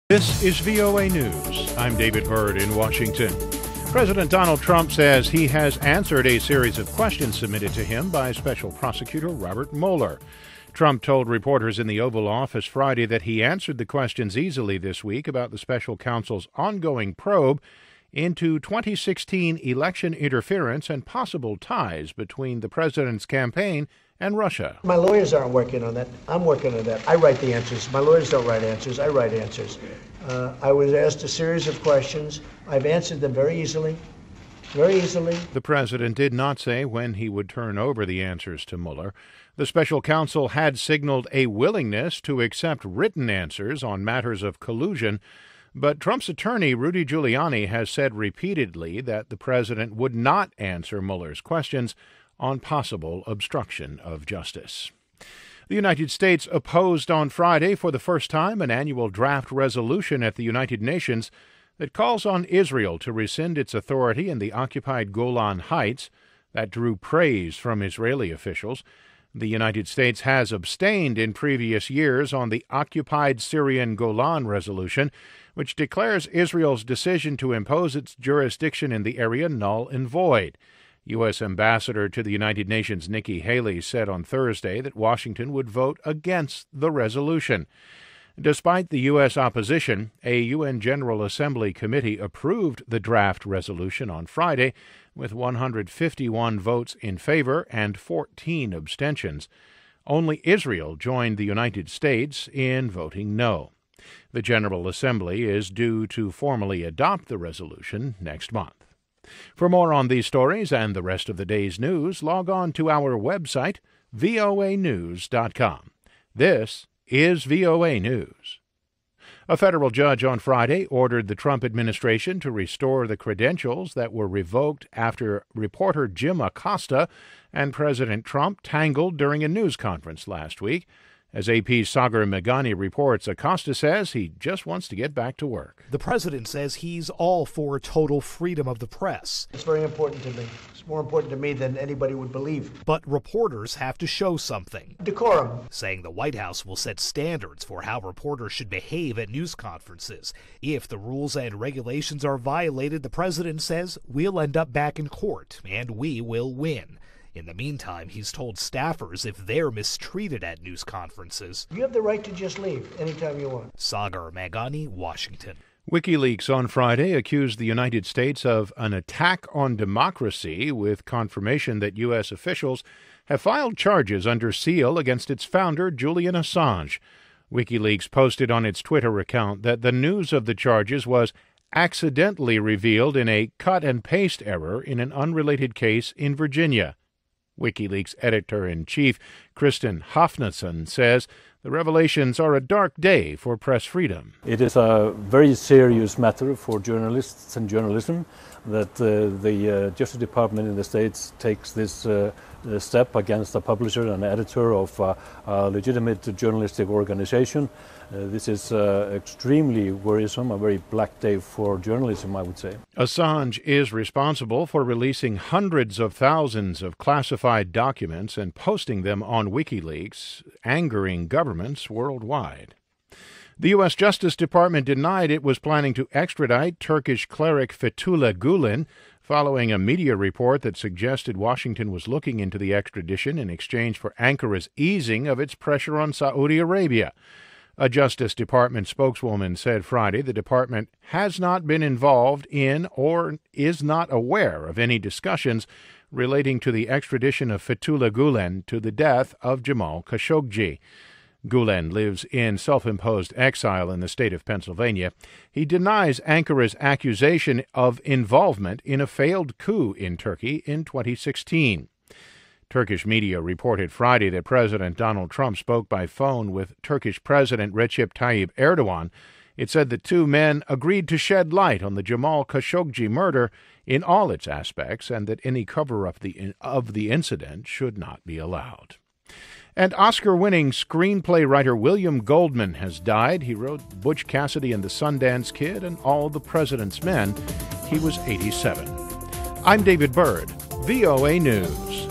This is VOA News. I'm David Byrd in Washington. President Donald Trump says he has answered a series of questions submitted to him by Special Prosecutor Robert Mueller. Trump told reporters in the Oval Office Friday that he answered the questions easily this week about the special counsel's ongoing probe into 2016 election interference and possible ties between the president's campaign and Russia. My lawyers aren't working on that. I'm working on that. I write the answers. My lawyers don't write answers. I write answers. I was asked a series of questions. I've answered them very easily. Very easily. The president did not say when he would turn over the answers to Mueller. The special counsel had signaled a willingness to accept written answers on matters of collusion, but Trump's attorney, Rudy Giuliani, has said repeatedly that the president would not answer Mueller's questions on possible obstruction of justice. The United States opposed on Friday for the first time an annual draft resolution at the United Nations that calls on Israel to rescind its authority in the occupied Golan Heights. That drew praise from Israeli officials. The United States has abstained in previous years on the occupied Syrian Golan resolution, which declares Israel's decision to impose its jurisdiction in the area null and void. U.S. Ambassador to the United Nations Nikki Haley said on Thursday that Washington would vote against the resolution. Despite the U.S. opposition, a UN General Assembly committee approved the draft resolution on Friday with 151 votes in favor and 14 abstentions. Only Israel joined the United States in voting no. The General Assembly is due to formally adopt the resolution next month. For more on these stories and the rest of the day's news, log on to our website, voanews.com. This is VOA News. A federal judge on Friday ordered the Trump administration to restore the credentials that were revoked after reporter Jim Acosta and President Trump tangled during a news conference last week. As AP's Sagar Meghani reports, Acosta says he just wants to get back to work. The president says he's all for total freedom of the press. It's very important to me. It's more important to me than anybody would believe. But reporters have to show something. Decorum. Saying the White House will set standards for how reporters should behave at news conferences. If the rules and regulations are violated, the president says we'll end up back in court, and we will win. In the meantime, he's told staffers if they're mistreated at news conferences, you have the right to just leave anytime you want. Sagar Meghani, Washington. WikiLeaks on Friday accused the United States of an attack on democracy, with confirmation that U.S. officials have filed charges under seal against its founder, Julian Assange. WikiLeaks posted on its Twitter account that the news of the charges was accidentally revealed in a cut-and-paste error in an unrelated case in Virginia. WikiLeaks editor-in-chief Kristen Hafnason says the revelations are a dark day for press freedom. It is a very serious matter for journalists and journalism that the Justice Department in the States takes this step against a publisher and editor of a legitimate journalistic organization. This is extremely worrisome, a very black day for journalism, I would say. Assange is responsible for releasing hundreds of thousands of classified documents and posting them on WikiLeaks, angering governments worldwide. The U.S. Justice Department denied it was planning to extradite Turkish cleric Fethullah Gulen following a media report that suggested Washington was looking into the extradition in exchange for Ankara's easing of its pressure on Saudi Arabia. A Justice Department spokeswoman said Friday the department has not been involved in or is not aware of any discussions relating to the extradition of Fethullah Gulen to the death of Jamal Khashoggi. Gulen lives in self-imposed exile in the state of Pennsylvania. He denies Ankara's accusation of involvement in a failed coup in Turkey in 2016. Turkish media reported Friday that President Donald Trump spoke by phone with Turkish President Recep Tayyip Erdogan. It said the two men agreed to shed light on the Jamal Khashoggi murder in all its aspects and that any cover-up of the incident should not be allowed. And Oscar-winning screenplay writer William Goldman has died. He wrote Butch Cassidy and the Sundance Kid and All the President's Men. He was 87. I'm David Byrd, VOA News.